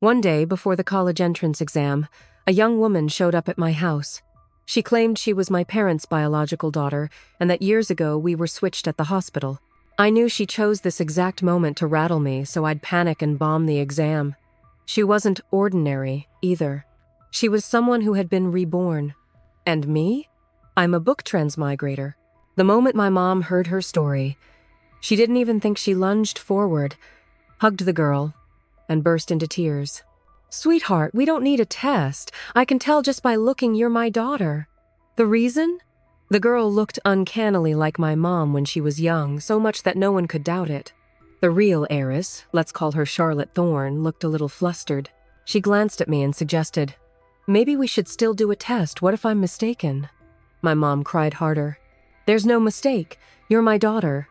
One day, before the college entrance exam, a young woman showed up at my house. She claimed she was my parents' biological daughter and that years ago we were switched at the hospital. I knew she chose this exact moment to rattle me, so I'd panic and bomb the exam. She wasn't ordinary, either. She was someone who had been reborn. And me? I'm a book transmigrator. The moment my mom heard her story, she didn't even think. She lunged forward, hugged the girl, and burst into tears. "Sweetheart, we don't need a test. I can tell just by looking you're my daughter." The reason? The girl looked uncannily like my mom when she was young, so much that no one could doubt it. The real heiress, let's call her Charlotte Thorne, looked a little flustered. She glanced at me and suggested, "Maybe we should still do a test. What if I'm mistaken?" My mom cried harder. "There's no mistake. You're my daughter."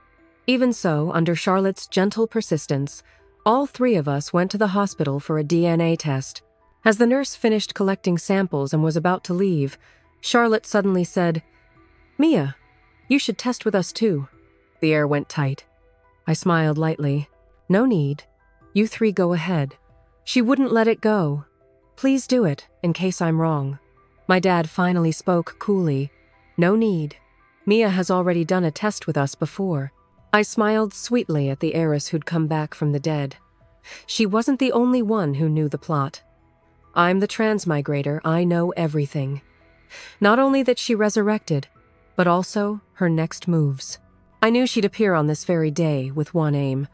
Even so, under Charlotte's gentle persistence, all three of us went to the hospital for a DNA test. As the nurse finished collecting samples and was about to leave, Charlotte suddenly said, "Mia, you should test with us too." The air went tight. I smiled lightly. "No need. You three go ahead." She wouldn't let it go. "Please do it, in case I'm wrong." My dad finally spoke coolly. "No need. Mia has already done a test with us before." I smiled sweetly at the heiress who'd come back from the dead. She wasn't the only one who knew the plot. I'm the Transmigrator. I know everything. Not only that she resurrected, but also her next moves. I knew she'd appear on this very day with one aim: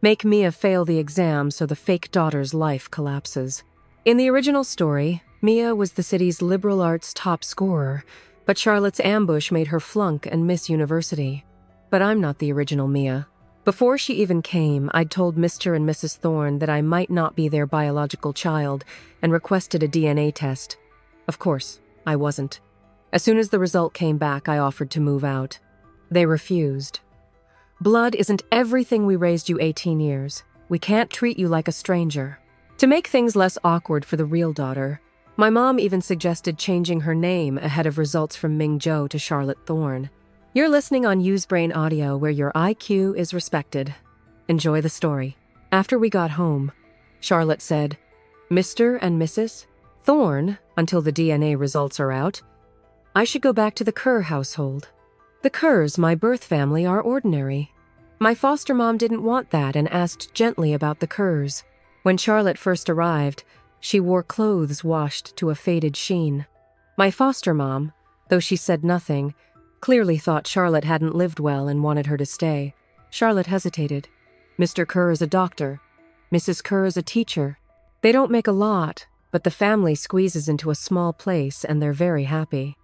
make Mia fail the exam so the fake daughter's life collapses. In the original story, Mia was the city's liberal arts top scorer, but Charlotte's ambush made her flunk and miss university. But I'm not the original Mia. Before she even came, I'd told Mr. and Mrs. Thorne that I might not be their biological child and requested a DNA test. Of course, I wasn't. As soon as the result came back, I offered to move out. They refused. "Blood isn't everything. We raised you 18 years. We can't treat you like a stranger." To make things less awkward for the real daughter, my mom even suggested changing her name ahead of results from Ming Zhou to Charlotte Thorne. You're listening on Usebrain Audio, where your IQ is respected. Enjoy the story. After we got home, Charlotte said, "Mr. and Mrs. Thorne, until the DNA results are out, I should go back to the Kerr household. The Kerrs, my birth family, are ordinary. My foster mom didn't want that and asked gently about the Kerrs. When Charlotte first arrived, she wore clothes washed to a faded sheen. My foster mom, though she said nothing, clearly thought Charlotte hadn't lived well and wanted her to stay." Charlotte hesitated. "Mr. Kerr is a doctor. Mrs. Kerr is a teacher. They don't make a lot, but the family squeezes into a small place and they're very happy."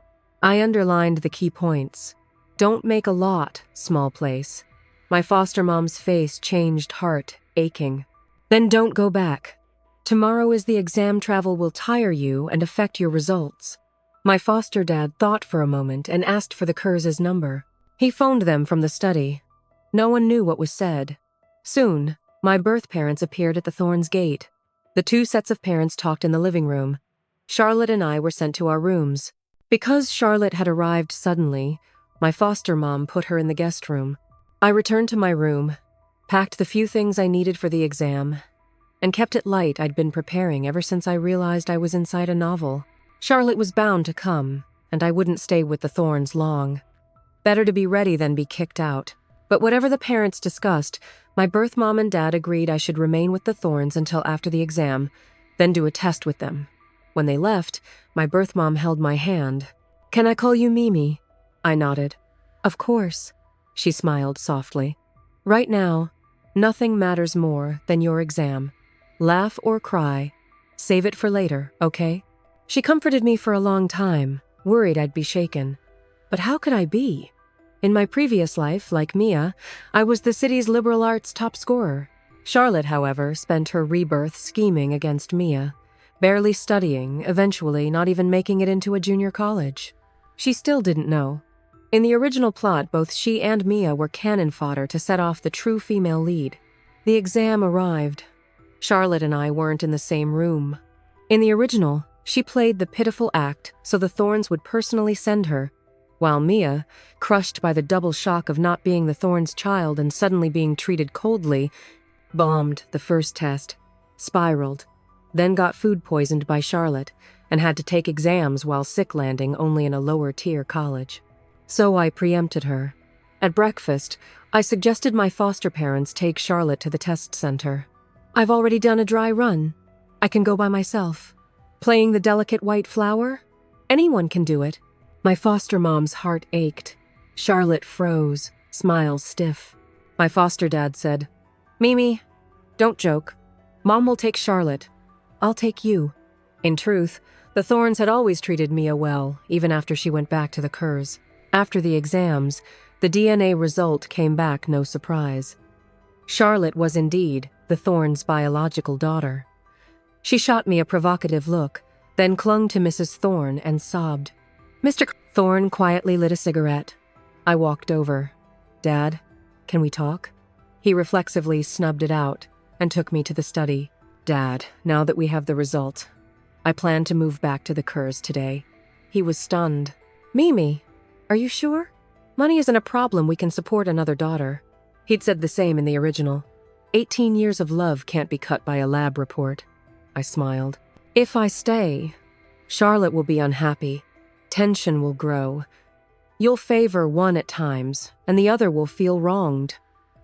I underlined the key points. Don't make a lot, small place. My foster mom's face changed, heart aching. "Then don't go back. Tomorrow is the exam. Travel will tire you and affect your results." My foster dad thought for a moment and asked for the Kerrs' number. He phoned them from the study. No one knew what was said. Soon, my birth parents appeared at the Thorns' gate. The two sets of parents talked in the living room. Charlotte and I were sent to our rooms. Because Charlotte had arrived suddenly, my foster mom put her in the guest room. I returned to my room, packed the few things I needed for the exam, and kept it light. I'd been preparing ever since I realized I was inside a novel. Charlotte was bound to come, and I wouldn't stay with the Thorns long. Better to be ready than be kicked out. But whatever the parents discussed, my birth mom and dad agreed I should remain with the Thorns until after the exam, then do a test with them. When they left, my birth mom held my hand. "Can I call you Mimi?" I nodded. "Of course." She smiled softly. "Right now, nothing matters more than your exam. Laugh or cry. Save it for later, okay?" She comforted me for a long time, worried I'd be shaken. But how could I be? In my previous life, like Mia, I was the city's liberal arts top scorer. Charlotte, however, spent her rebirth scheming against Mia, barely studying, eventually not even making it into a junior college. She still didn't know. In the original plot, both she and Mia were cannon fodder to set off the true female lead. The exam arrived. Charlotte and I weren't in the same room. In the original, she played the pitiful act so the Thorns would personally send her, while Mia, crushed by the double shock of not being the Thorns' child and suddenly being treated coldly, bombed the first test, spiraled, then got food poisoned by Charlotte, and had to take exams while sick, landing only in a lower-tier college. So I preempted her. At breakfast, I suggested my foster parents take Charlotte to the test center. I've already done a dry run. I can go by myself. Playing the delicate white flower? Anyone can do it. My foster mom's heart ached. Charlotte froze, smile stiff. My foster dad said, "Mimi, don't joke. Mom will take Charlotte. I'll take you." In truth, the Thorns had always treated Mia well, even after she went back to the Kerrs. After the exams, the DNA result came back no surprise. Charlotte was indeed the Thorns' biological daughter. She shot me a provocative look, then clung to Mrs. Thorne and sobbed. Mr. Thorne quietly lit a cigarette. I walked over. "Dad, can we talk?" He reflexively snubbed it out and took me to the study. "Dad, now that we have the result, I plan to move back to the Kerrs today." He was stunned. "Mimi, are you sure? Money isn't a problem, we can support another daughter." He'd said the same in the original. 18 years of love can't be cut by a lab report. I smiled. "If I stay, Charlotte will be unhappy. Tension will grow. You'll favor one at times, and the other will feel wronged.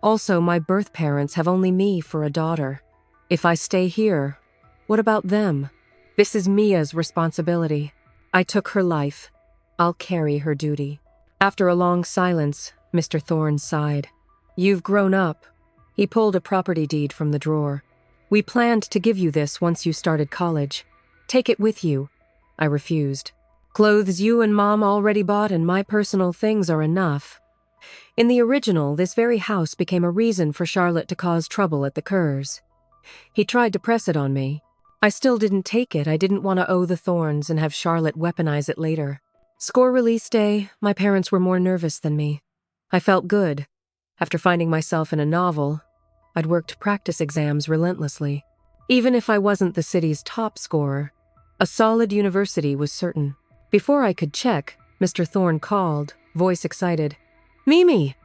Also, my birth parents have only me for a daughter. If I stay here, what about them? This is Mia's responsibility. I took her life. I'll carry her duty." After a long silence, Mr. Thorne sighed. "You've grown up." He pulled a property deed from the drawer. "We planned to give you this once you started college. Take it with you." I refused. "Clothes you and Mom already bought and my personal things are enough." In the original, this very house became a reason for Charlotte to cause trouble at the Kerrs. He tried to press it on me. I still didn't take it. I didn't want to owe the Thorns and have Charlotte weaponize it later. Score release day, my parents were more nervous than me. I felt good. After finding myself in a novel, I'd worked practice exams relentlessly. Even if I wasn't the city's top scorer, a solid university was certain. Before I could check, Mr. Thorne called, voice excited. "Mimi,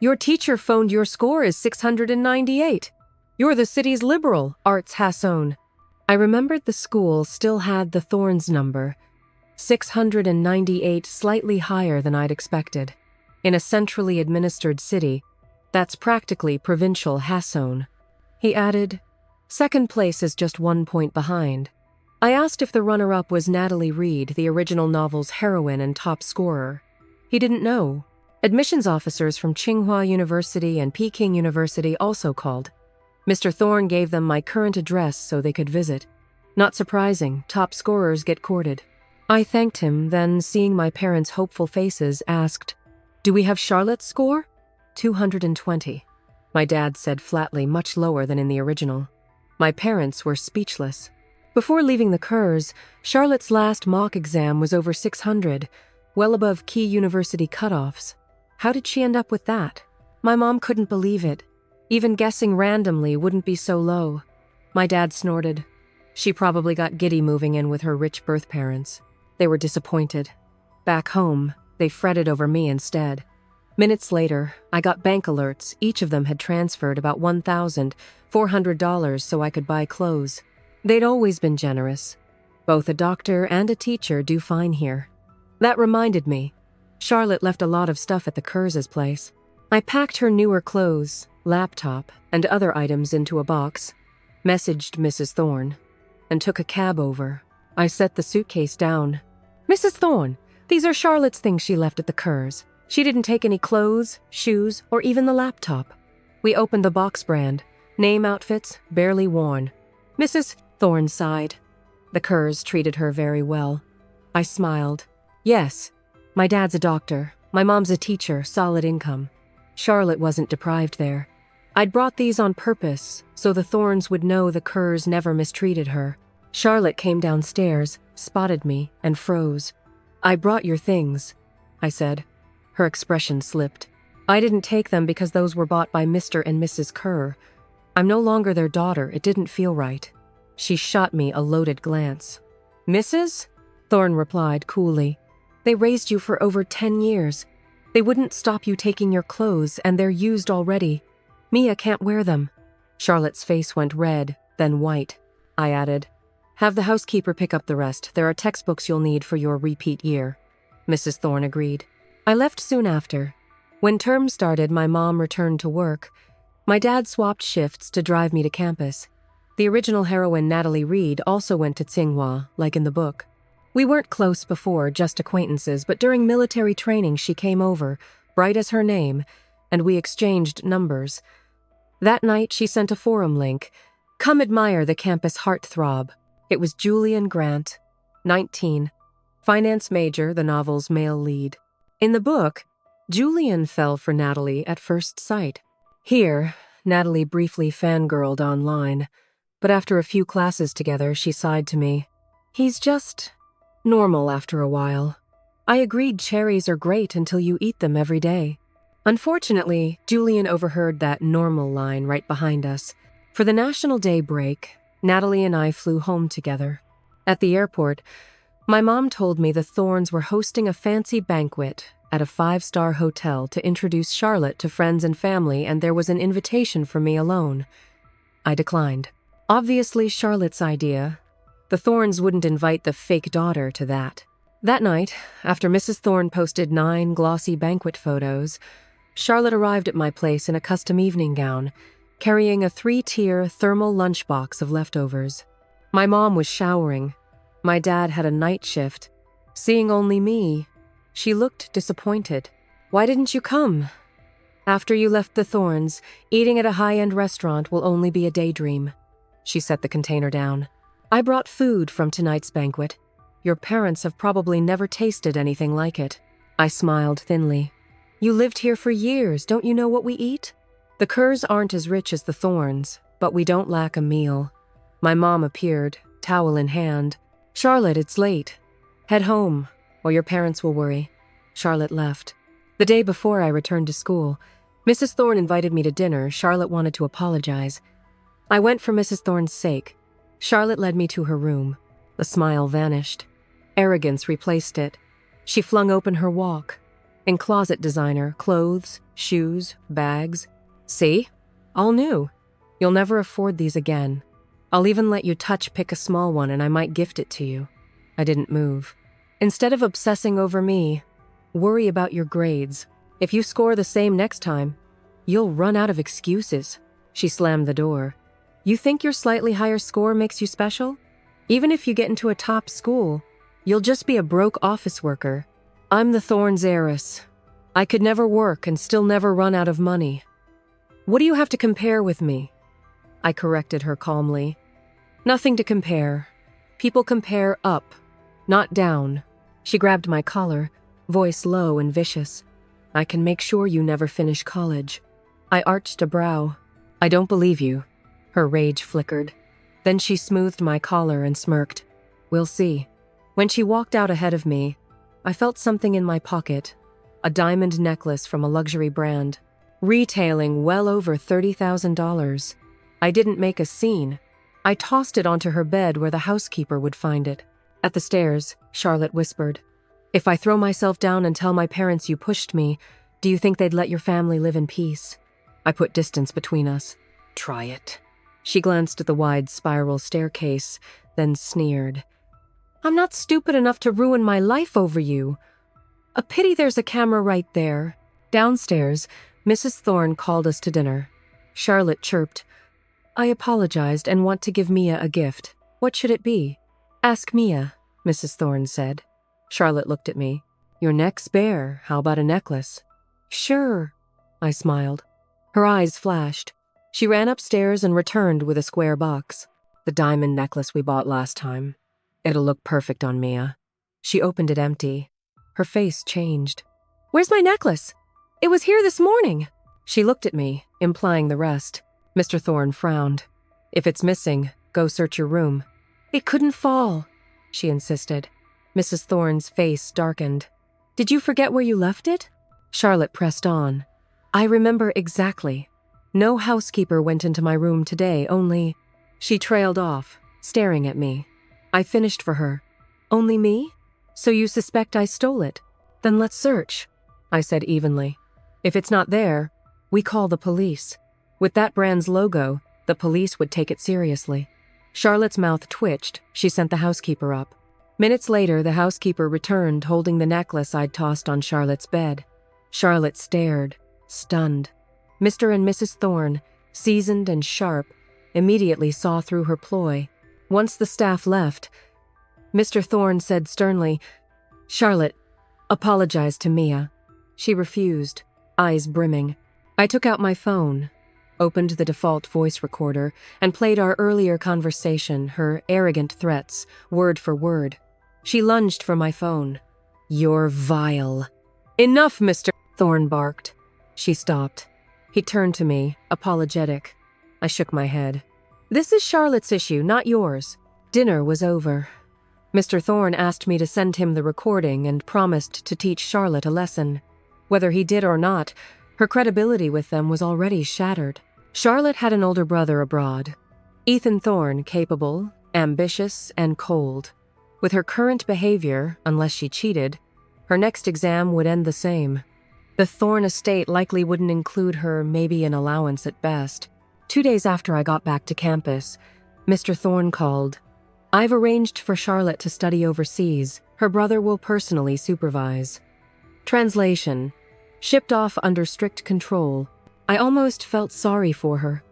your teacher phoned your score is 698. You're the city's liberal arts Hasson." I remembered the school still had the Thorns number, 698, slightly higher than I'd expected. In a centrally administered city, that's practically provincial Hasson. He added, "Second place is just 1 point behind." I asked if the runner-up was Natalie Reed, the original novel's heroine and top scorer. He didn't know. Admissions officers from Tsinghua University and Peking University also called. Mr. Thorne gave them my current address so they could visit. Not surprising, top scorers get courted. I thanked him, then, seeing my parents' hopeful faces, asked, "Do we have Charlotte's score?" 220. My dad said flatly, much lower than in the original. My parents were speechless. Before leaving the Kerrs, Charlotte's last mock exam was over 600, well above key university cutoffs. How did she end up with that? My mom couldn't believe it. Even guessing randomly wouldn't be so low. My dad snorted. She probably got giddy moving in with her rich birth parents. They were disappointed. Back home, they fretted over me instead. Minutes later, I got bank alerts. Each of them had transferred about $1,400 so I could buy clothes. They'd always been generous. Both a doctor and a teacher do fine here. That reminded me. Charlotte left a lot of stuff at the Kerrs' place. I packed her newer clothes, laptop, and other items into a box, messaged Mrs. Thorne, and took a cab over. I set the suitcase down. "Mrs. Thorne, these are Charlotte's things she left at the Kerrs. She didn't take any clothes, shoes, or even the laptop." We opened the box brand. Name outfits, barely worn. Mrs. Thorne sighed. The Kerrs treated her very well. I smiled. "Yes, my dad's a doctor. My mom's a teacher, solid income. Charlotte wasn't deprived there. I'd brought these on purpose, so the Thorns would know the Kerrs never mistreated her." Charlotte came downstairs, spotted me, and froze. "I brought your things," I said. Her expression slipped. "I didn't take them because those were bought by Mr. and Mrs. Kerr. I'm no longer their daughter. It didn't feel right." She shot me a loaded glance. "Mrs.?" Thorne replied coolly. "They raised you for over 10 years. They wouldn't stop you taking your clothes, and they're used already. Mia can't wear them." Charlotte's face went red, then white. I added, Have the housekeeper pick up the rest. There are textbooks you'll need for your repeat year." Mrs. Thorne agreed. I left soon after. When term started, my mom returned to work. My dad swapped shifts to drive me to campus. The original heroine, Natalie Reed, also went to Tsinghua, like in the book. We weren't close before, just acquaintances, but during military training she came over, bright as her name, and we exchanged numbers. That night she sent a forum link. "Come admire the campus heartthrob." It was Julian Grant, 19, finance major, the novel's male lead. In the book, Julian fell for Natalie at first sight. Here, Natalie briefly fangirled online, but after a few classes together, she sighed to me. "He's just normal after a while." I agreed cherries are great until you eat them every day. Unfortunately, Julian overheard that normal line right behind us. For the National Day break, Natalie and I flew home together. At the airport, my mom told me the Thornes were hosting a fancy banquet at a 5-star hotel to introduce Charlotte to friends and family, and there was an invitation for me alone. I declined. Obviously Charlotte's idea. The Thornes wouldn't invite the fake daughter to that. That night, after Mrs. Thorne posted 9 glossy banquet photos, Charlotte arrived at my place in a custom evening gown, carrying a 3-tier thermal lunchbox of leftovers. My mom was showering. My dad had a night shift. Seeing only me, she looked disappointed. "Why didn't you come?" "After you left the Thornes, eating at a high-end restaurant will only be a daydream." She set the container down. "I brought food from tonight's banquet. Your parents have probably never tasted anything like it." I smiled thinly. "You lived here for years. Don't you know what we eat? The Kerrs aren't as rich as the Thornes, but we don't lack a meal." My mom appeared, towel in hand. "Charlotte, it's late. Head home, or your parents will worry." Charlotte left. The day before I returned to school, Mrs. Thorne invited me to dinner. Charlotte wanted to apologize. I went for Mrs. Thorne's sake. Charlotte led me to her room. The smile vanished. Arrogance replaced it. She flung open her walk. In closet designer, clothes, shoes, bags. "See? All new. You'll never afford these again. I'll even let you pick a small one and I might gift it to you." I didn't move. "Instead of obsessing over me, worry about your grades. If you score the same next time, you'll run out of excuses." She slammed the door. "You think your slightly higher score makes you special? Even if you get into a top school, you'll just be a broke office worker. I'm the Thornes' heiress. I could never work and still never run out of money. What do you have to compare with me?" I corrected her calmly. "Nothing to compare. People compare up, not down." She grabbed my collar, voice low and vicious. "I can make sure you never finish college." I arched a brow. "I don't believe you." Her rage flickered. Then she smoothed my collar and smirked. "We'll see." When she walked out ahead of me, I felt something in my pocket, a diamond necklace from a luxury brand, retailing well over $30,000. I didn't make a scene. I tossed it onto her bed where the housekeeper would find it. At the stairs, Charlotte whispered, "If I throw myself down and tell my parents you pushed me, do you think they'd let your family live in peace?" I put distance between us. "Try it." She glanced at the wide spiral staircase, then sneered. "I'm not stupid enough to ruin my life over you. A pity there's a camera right there." Downstairs, Mrs. Thorne called us to dinner. Charlotte chirped, "I apologized and want to give Mia a gift. What should it be?" "Ask Mia," Mrs. Thorne said. Charlotte looked at me. "Your neck's bare. How about a necklace?" "Sure," I smiled. Her eyes flashed. She ran upstairs and returned with a square box. "The diamond necklace we bought last time. It'll look perfect on Mia." She opened it empty. Her face changed. "Where's my necklace? It was here this morning." She looked at me, implying the rest. Mr. Thorne frowned. "If it's missing, go search your room." "It couldn't fall," she insisted. Mrs. Thorne's face darkened. "Did you forget where you left it?" Charlotte pressed on. "I remember exactly. No housekeeper went into my room today, only—" She trailed off, staring at me. I finished for her. "Only me? So you suspect I stole it? Then let's search," I said evenly. "If it's not there, we call the police. With that brand's logo, the police would take it seriously." Charlotte's mouth twitched. She sent the housekeeper up. Minutes later, the housekeeper returned holding the necklace I'd tossed on Charlotte's bed. Charlotte stared, stunned. Mr. and Mrs. Thorne, seasoned and sharp, immediately saw through her ploy. Once the staff left, Mr. Thorne said sternly, "Charlotte, apologize to Mia." She refused, eyes brimming. I took out my phone, opened the default voice recorder, and played our earlier conversation, her arrogant threats, word for word. She lunged for my phone. "You're vile." "Enough, Mr. Thorne barked. She stopped. He turned to me, apologetic. I shook my head. "This is Charlotte's issue, not yours." Dinner was over. Mr. Thorne asked me to send him the recording and promised to teach Charlotte a lesson. Whether he did or not, her credibility with them was already shattered. Charlotte had an older brother abroad. Ethan Thorne, capable, ambitious, and cold. With her current behavior, unless she cheated, her next exam would end the same. The Thorne estate likely wouldn't include her, maybe an allowance at best. 2 days after I got back to campus, Mr. Thorne called. "I've arranged for Charlotte to study overseas. Her brother will personally supervise." Translation: shipped off under strict control. I almost felt sorry for her.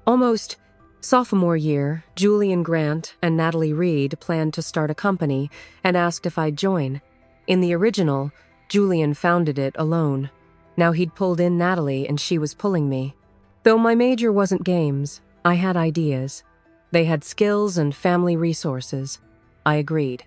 Almost. Sophomore year, Julian Grant and Natalie Reed planned to start a company and asked if I'd join. In the original, Julian founded it alone. Now he'd pulled in Natalie and she was pulling me. Though my major wasn't games, I had ideas. They had skills and family resources. I agreed.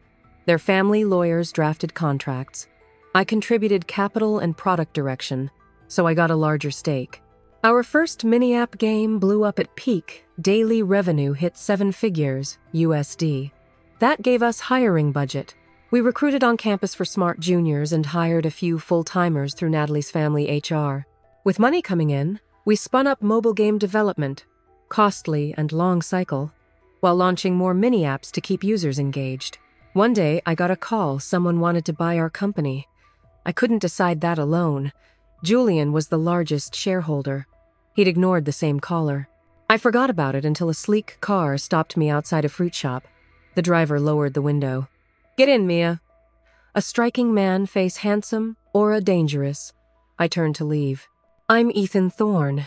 Their family lawyers drafted contracts. I contributed capital and product direction, so I got a larger stake. Our first mini-app game blew up at peak. Daily revenue hit 7 figures, USD. That gave us hiring budget. We recruited on campus for smart juniors and hired a few full-timers through Natalie's family HR. With money coming in, we spun up mobile game development, costly and long cycle, while launching more mini-apps to keep users engaged. One day, I got a call someone wanted to buy our company. I couldn't decide that alone. Julian was the largest shareholder. He'd ignored the same caller. I forgot about it until a sleek car stopped me outside a fruit shop. The driver lowered the window. "Get in, Mia." A striking man, face handsome, aura dangerous. I turned to leave. "I'm Ethan Thorne,"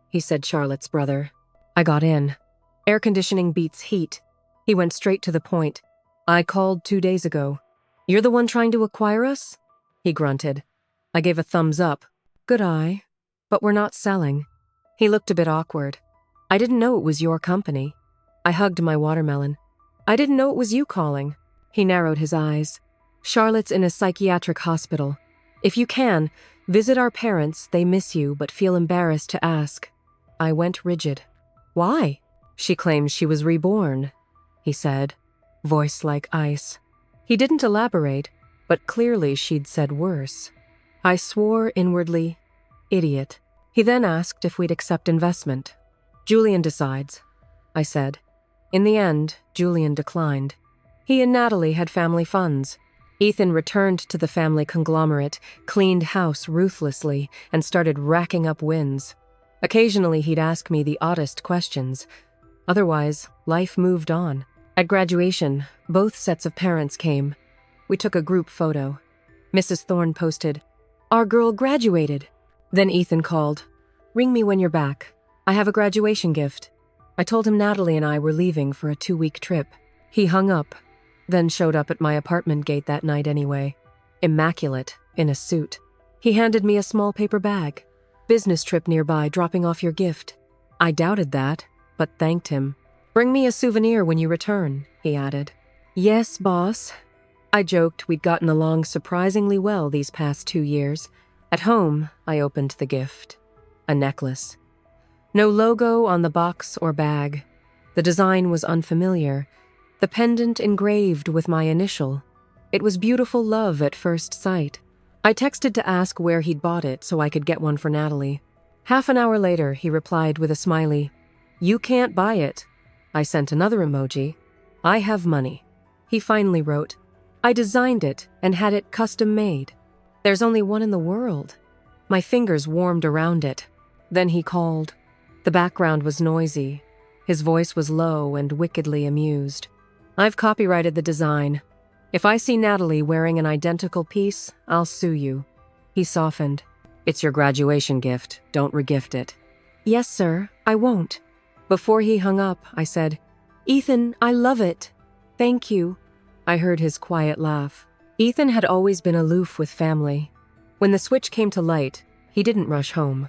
he said, Charlotte's brother. I got in. Air conditioning beats heat. He went straight to the point. "I called 2 days ago." "You're the one trying to acquire us?" He grunted. I gave a thumbs up. "Good eye. But we're not selling." He looked a bit awkward. "I didn't know it was your company." I hugged my watermelon. "I didn't know it was you calling." He narrowed his eyes. "Charlotte's in a psychiatric hospital. If you can, visit our parents. They miss you, but feel embarrassed to ask." I went rigid. "Why?" "She claims she was reborn," he said, voice like ice. He didn't elaborate, but clearly she'd said worse. I swore inwardly, idiot. He then asked if we'd accept investment. "Julian decides," I said. In the end, Julian declined. He and Natalie had family funds. Ethan returned to the family conglomerate, cleaned house ruthlessly, and started racking up wins. Occasionally he'd ask me the oddest questions. Otherwise, life moved on. At graduation, both sets of parents came. We took a group photo. Mrs. Thorne posted, "Our girl graduated." Then Ethan called, "Ring me when you're back. I have a graduation gift." I told him Natalie and I were leaving for a 2-week trip. He hung up, then showed up at my apartment gate that night anyway. Immaculate, in a suit. He handed me a small paper bag. "Business trip nearby, dropping off your gift." I doubted that, but thanked him. "Bring me a souvenir when you return," he added. "Yes, boss." I joked we'd gotten along surprisingly well these past 2 years. At home, I opened the gift. A necklace. No logo on the box or bag. The design was unfamiliar. The pendant engraved with my initial. It was beautiful love at first sight. I texted to ask where he'd bought it so I could get one for Natalie. Half an hour later, he replied with a smiley. "You can't buy it." I sent another emoji. "I have money." He finally wrote, "I designed it and had it custom made. There's only one in the world." My fingers warmed around it. Then he called. The background was noisy. His voice was low and wickedly amused. "I've copyrighted the design. If I see Natalie wearing an identical piece, I'll sue you." He softened. "It's your graduation gift. Don't regift it." "Yes, sir, I won't." Before he hung up, I said, "Ethan, I love it. Thank you." I heard his quiet laugh. Ethan had always been aloof with family. When the switch came to light, he didn't rush home.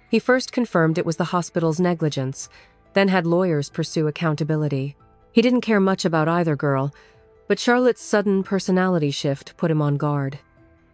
He first confirmed it was the hospital's negligence, then had lawyers pursue accountability. He didn't care much about either girl, but Charlotte's sudden personality shift put him on guard.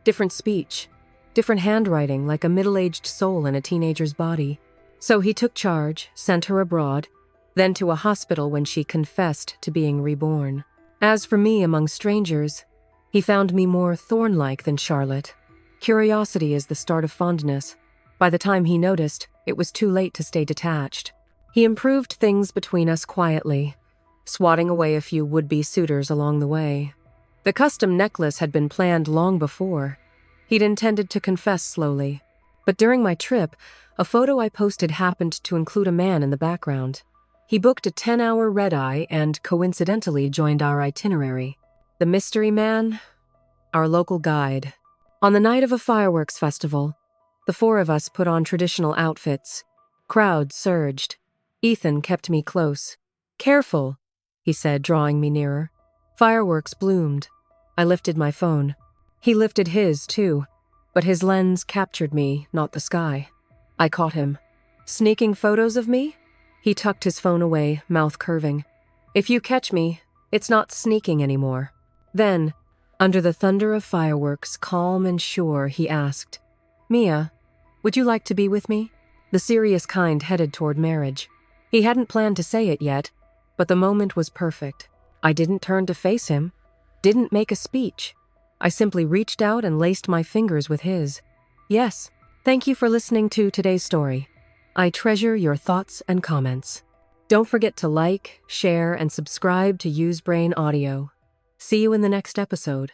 Different speech, different handwriting, like a middle-aged soul in a teenager's body. So he took charge, sent her abroad, then to a hospital when she confessed to being reborn. As for me among strangers, he found me more thorn-like than Charlotte. Curiosity is the start of fondness. By the time he noticed, it was too late to stay detached. He improved things between us quietly, swatting away a few would-be suitors along the way. The custom necklace had been planned long before. He'd intended to confess slowly. But during my trip, a photo I posted happened to include a man in the background. He booked a 10-hour red-eye and coincidentally joined our itinerary. The mystery man? Our local guide. On the night of a fireworks festival, the four of us put on traditional outfits. Crowds surged. Ethan kept me close. "Careful," he said, drawing me nearer. Fireworks bloomed. I lifted my phone. He lifted his, too, but his lens captured me, not the sky. I caught him. "Sneaking photos of me?" He tucked his phone away, mouth curving. "If you catch me, it's not sneaking anymore." Then, under the thunder of fireworks, calm and sure, he asked, "Mia, would you like to be with me?" The serious kind headed toward marriage. He hadn't planned to say it yet, but the moment was perfect. I didn't turn to face him, didn't make a speech. I simply reached out and laced my fingers with his. Yes, thank you for listening to today's story. I treasure your thoughts and comments. Don't forget to like, share, and subscribe to Usebrain Audio. See you in the next episode.